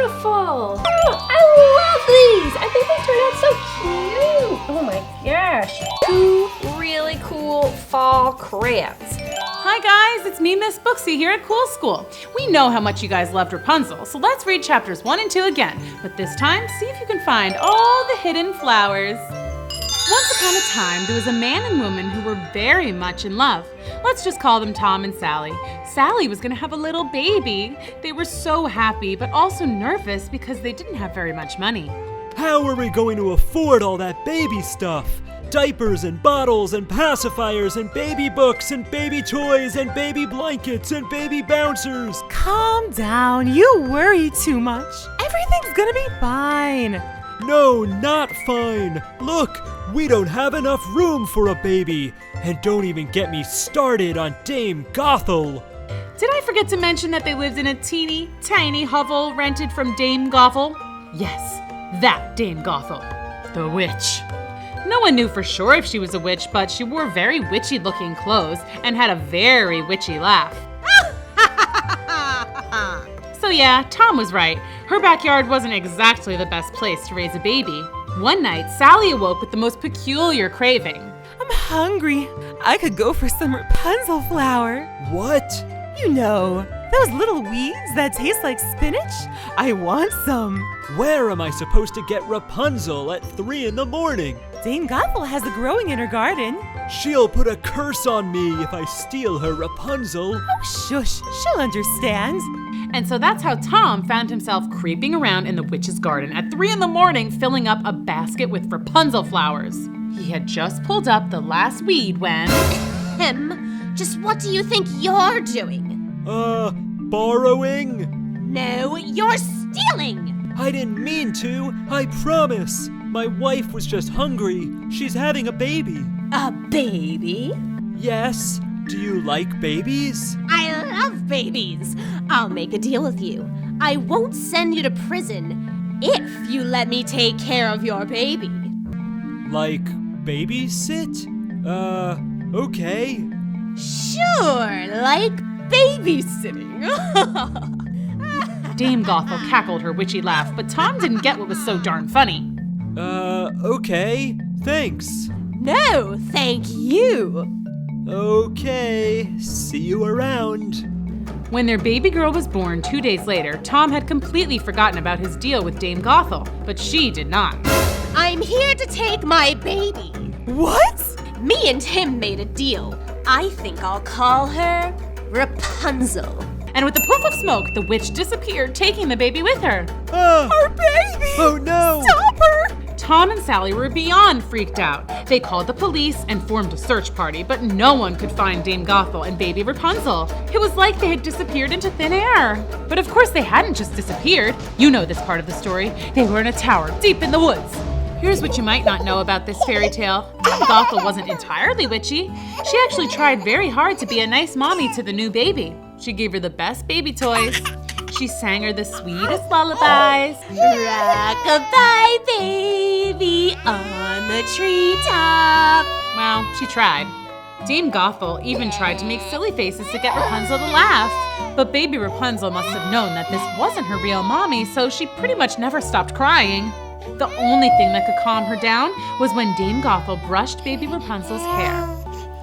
beautiful. Oh, I love these. I think they turned out so cute. Oh my gosh. 2 really cool fall crafts. Hi guys, it's me, Miss Booksy here at Cool School. We know how much you guys loved Rapunzel, so let's read chapters 1 and 2 again. But this time, see if you can find all the hidden flowers. Once upon a time, there was a man and woman who were very much in love. Let's just call them Tom and Sally. Sally was gonna have a little baby. They were so happy, but also nervous because they didn't have very much money. How are we going to afford all that baby stuff? Diapers and bottles and pacifiers and baby books and baby toys and baby blankets and baby bouncers. Calm down, you worry too much. Everything's gonna be fine. No, not fine. Look, we don't have enough room for a baby. And don't even get me started on Dame Gothel. Did I forget to mention that they lived in a teeny tiny hovel rented from Dame Gothel? Yes, that Dame Gothel, the witch. No one knew for sure if she was a witch, but she wore very witchy looking clothes and had a very witchy laugh. So yeah, Tom was right. Her backyard wasn't exactly the best place to raise a baby. One night, Sally awoke with the most peculiar craving. I'm hungry. I could go for some Rapunzel flower. What? You know, those little weeds that taste like spinach? I want some. Where am I supposed to get Rapunzel at 3 in the morning? Dame Gothel has it growing in her garden. She'll put a curse on me if I steal her Rapunzel. Oh, shush, she'll understand. And so that's how Tom found himself creeping around in the witch's garden at 3 in the morning, filling up a basket with Rapunzel flowers. He had just pulled up the last weed when... Just what do you think you're doing? Borrowing? No, you're stealing! I didn't mean to, I promise. My wife was just hungry. She's having a baby. A baby? Yes. Do you like babies? I love babies. I'll make a deal with you. I won't send you to prison if you let me take care of your baby. Like babysit? Okay. Sure, like babysitting. Dame Gothel cackled her witchy laugh, but Tom didn't get what was so darn funny. Okay. Thanks. No, thank you. Okay. See you around. When their baby girl was born 2 days later, Tom had completely forgotten about his deal with Dame Gothel, but she did not. I'm here to take my baby. What? Me and him made a deal. I think I'll call her Rapunzel. And with a poof of smoke, the witch disappeared, taking the baby with her. Our baby! Oh no! Stop her! Tom and Sally were beyond freaked out. They called the police and formed a search party, but no one could find Dame Gothel and baby Rapunzel. It was like they had disappeared into thin air. But of course they hadn't just disappeared. You know this part of the story. They were in a tower deep in the woods. Here's what you might not know about this fairy tale. Dame Gothel wasn't entirely witchy. She actually tried very hard to be a nice mommy to the new baby. She gave her the best baby toys. She sang her the sweetest lullabies. Rock-a-bye baby on the treetop. Well, she tried. Dame Gothel even tried to make silly faces to get Rapunzel to laugh. But baby Rapunzel must have known that this wasn't her real mommy, so she pretty much never stopped crying. The only thing that could calm her down was when Dame Gothel brushed baby Rapunzel's hair.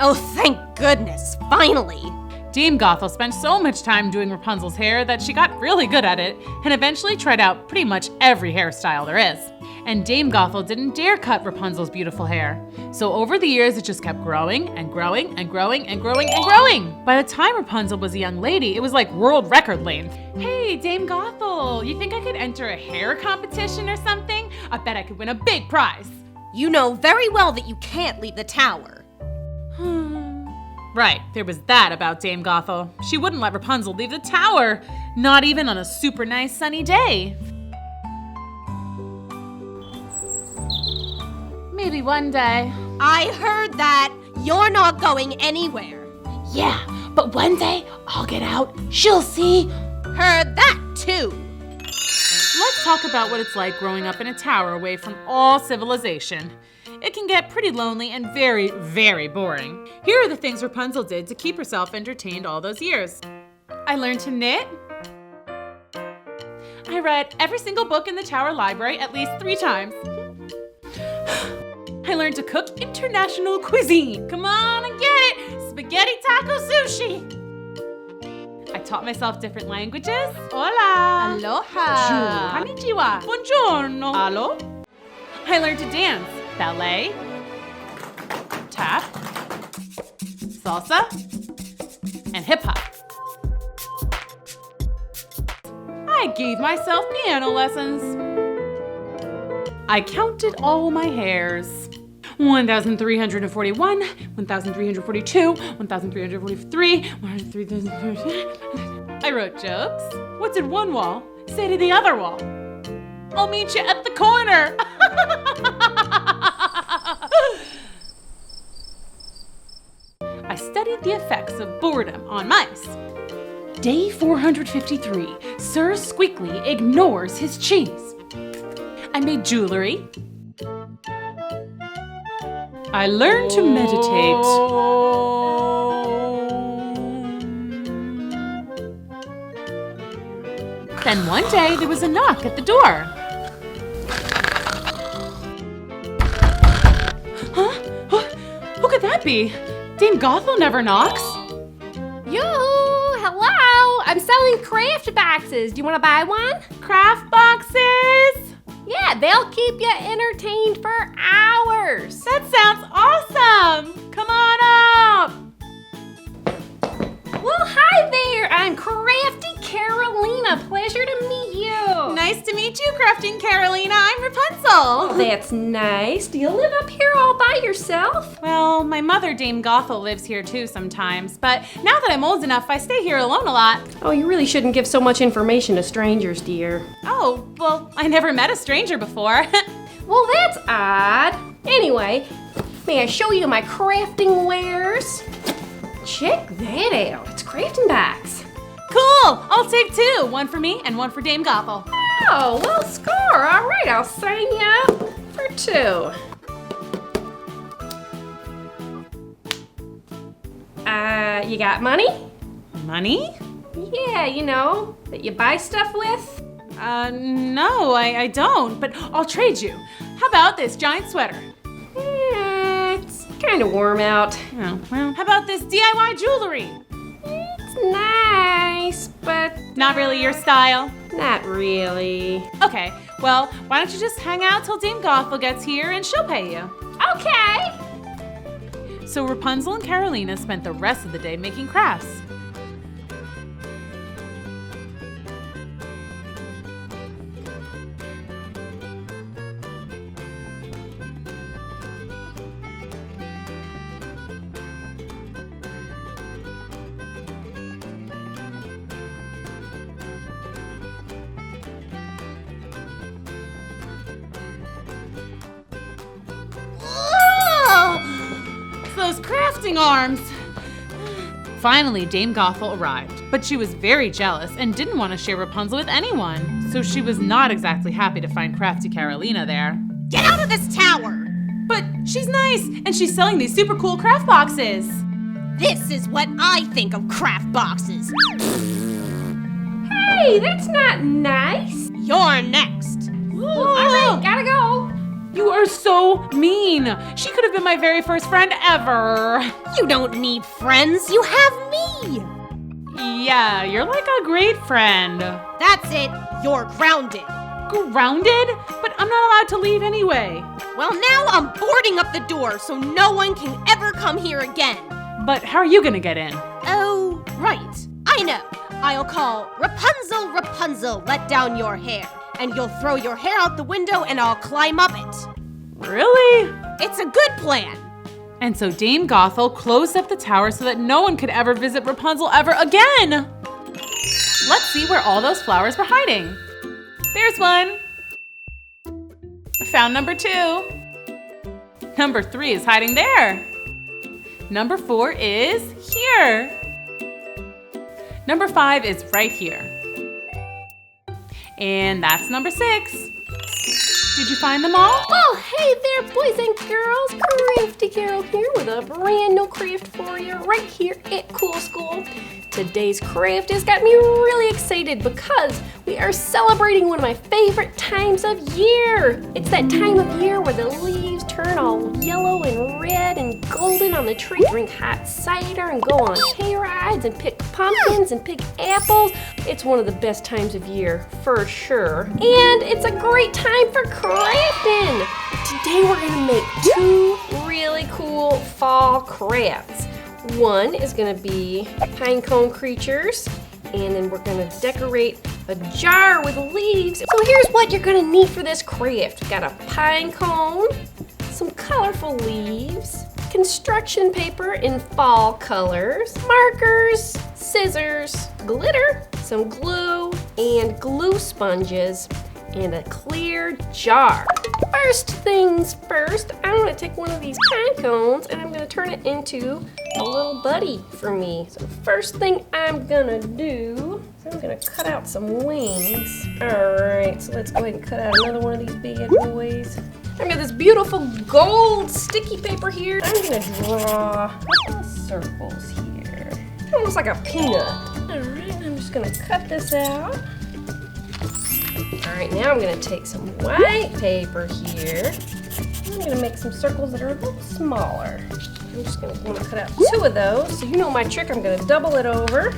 Oh, thank goodness, finally. Dame Gothel spent so much time doing Rapunzel's hair that she got really good at it and eventually tried out pretty much every hairstyle there is. And Dame Gothel didn't dare cut Rapunzel's beautiful hair. So over the years, it just kept growing and growing and growing and growing and growing. By the time Rapunzel was a young lady, it was like world record length. Hey, Dame Gothel, you think I could enter a hair competition or something? I bet I could win a big prize. You know very well that you can't leave the tower. Right, there was that about Dame Gothel. She wouldn't let Rapunzel leave the tower, not even on a super nice sunny day. Maybe one day. I heard that. You're not going anywhere. Yeah, but one day I'll get out. She'll see. Heard that too. Let's talk about what it's like growing up in a tower away from all civilization. It can get pretty lonely and very, very boring. Here are the things Rapunzel did to keep herself entertained all those years. I learned to knit. I read every single book in the Tower Library at least 3 times. I learned to cook international cuisine. Come on and get it! Spaghetti taco sushi! I taught myself different languages. Hola! Aloha! Konnichiwa! Buongiorno! Allo? I learned to dance. Ballet. Tap. Salsa. And hip-hop. I gave myself piano lessons. I counted all my hairs. 1,341, 1,342, 1,343, 1,343. I wrote jokes. What did one wall say to the other wall? I'll meet you at the corner. I studied the effects of boredom on mice. Day 453, Sir Squeakly ignores his cheese. I made jewelry. I learned to meditate. Then one day there was a knock at the door. Huh? Who could that be? Dame Gothel never knocks. Yoo-hoo! Hello! I'm selling craft boxes. Do you want to buy one? Craft boxes? Yeah, they'll keep you entertained for hours. That sounds awesome! Come on up! Well, hi there. I'm Crafty Carolina. Pleasure to meet you. Nice to meet you, Crafty Carolina. I'm Rapunzel. That's nice. Do you live up here all by yourself? Well, my mother, Dame Gothel, lives here too sometimes, but now that I'm old enough, I stay here alone a lot. Oh, you really shouldn't give so much information to strangers, dear. Oh, well, I never met a stranger before. Well, that's odd. Anyway, may I show you my crafting wares? Check that out. It's crafting box. Cool! I'll take 2. One for me and one for Dame Gothel. Oh, well, score. All right, I'll sign you up for 2. You got money? Money? Yeah, you know, that you buy stuff with? No, I don't, but I'll trade you. How about this giant sweater? It's kind of warm out. Oh, well, how about this DIY jewelry? It's nice, but Not really your style? not really. Okay, well, why don't you just hang out till Dame Gothel gets here and she'll pay you. Okay. So Rapunzel and Carolina spent the rest of the day making crafts. Those crafting arms! Finally, Dame Gothel arrived, but she was very jealous and didn't want to share Rapunzel with anyone, so she was not exactly happy to find Crafty Carolina there. Get out of this tower! But she's nice, and she's selling these super cool craft boxes. This is what I think of craft boxes. Hey, that's not nice. You're next. All right, gotta go. You are so mean. She could have been my very first friend ever. You don't need friends, you have me. Yeah, you're like a great friend. That's it, you're grounded. Grounded? But I'm not allowed to leave anyway. Well, now I'm boarding up the door so no one can ever come here again. But how are you gonna get in? Oh, right. I know. I'll call Rapunzel, Rapunzel, let down your hair. And you'll throw your hair out the window and I'll climb up it. Really? It's a good plan. And so Dame Gothel closed up the tower so that no one could ever visit Rapunzel ever again. Let's see where all those flowers were hiding. There's one. I found number 2. Number 3 is hiding there. Number 4 is here. Number 5 is right here. And that's number 6. Did you find them all? Oh, hey there, boys and girls. Crafty Carol here with a brand new craft for you right here at Cool School. Today's craft has got me really excited because we are celebrating one of my favorite times of year. It's that time of year where the leaves turn all yellow and red and golden on the tree, drink hot cider and go on hay rides and pick pumpkins and pick apples. It's one of the best times of year for sure. And it's a great time for crafting. Today we're gonna make two really cool fall crafts. One is gonna be pinecone creatures, and then we're gonna decorate a jar with leaves. So here's what you're gonna need for this craft. Got a pine cone, some colorful leaves, construction paper in fall colors, markers, scissors, glitter, some glue, and glue sponges, and a clear jar. First things first, I'm gonna take one of these pine cones and I'm gonna turn it into a little buddy for me. So first thing I'm gonna do is I'm gonna cut out some wings. All right, so let's go ahead and cut out another one of these bad boys. I've got this beautiful gold sticky paper here. I'm gonna draw a couple of circles here, almost like a peanut. All right, I'm just gonna cut this out. All right, now I'm gonna take some white paper here. I'm gonna make some circles that are a little smaller. I'm just gonna cut out two of those. So you know my trick, I'm gonna double it over.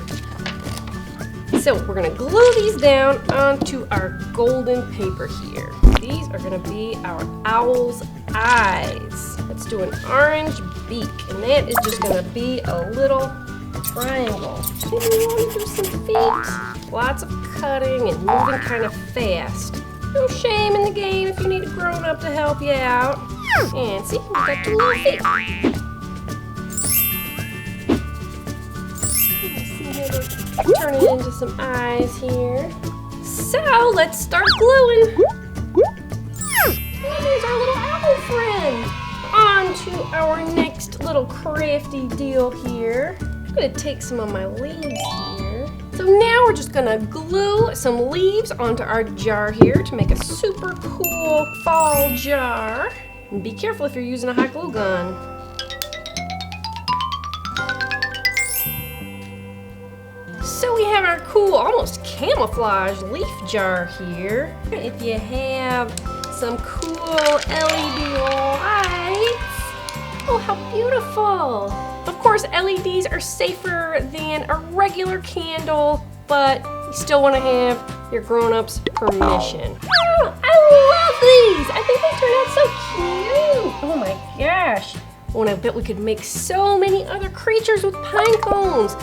So we're gonna glue these down onto our golden paper here. These are gonna be our owl's eyes. Let's do an orange beak, and that is just gonna be a little triangle. Maybe we wanna do some feet. Lots of cutting and moving kind of fast. No shame in the game if you need a grown-up to help you out. And see, we've got two little feet. Let's turn it into some eyes here. So let's start gluing. And there's our little owl friend. On to our next little crafty deal here. I'm gonna take some of my leaves here. So now we're just gonna glue some leaves onto our jar here to make a super cool fall jar. And be careful if you're using a hot glue gun. So we have our cool, almost camouflage leaf jar here. If you have some cool LED lights, oh, how beautiful. Of course, LEDs are safer than a regular candle, but you still want to have your grown-ups' permission. Oh, I love these! I think they turned out so cute! Oh my gosh. Oh, and I bet we could make so many other creatures with pine cones.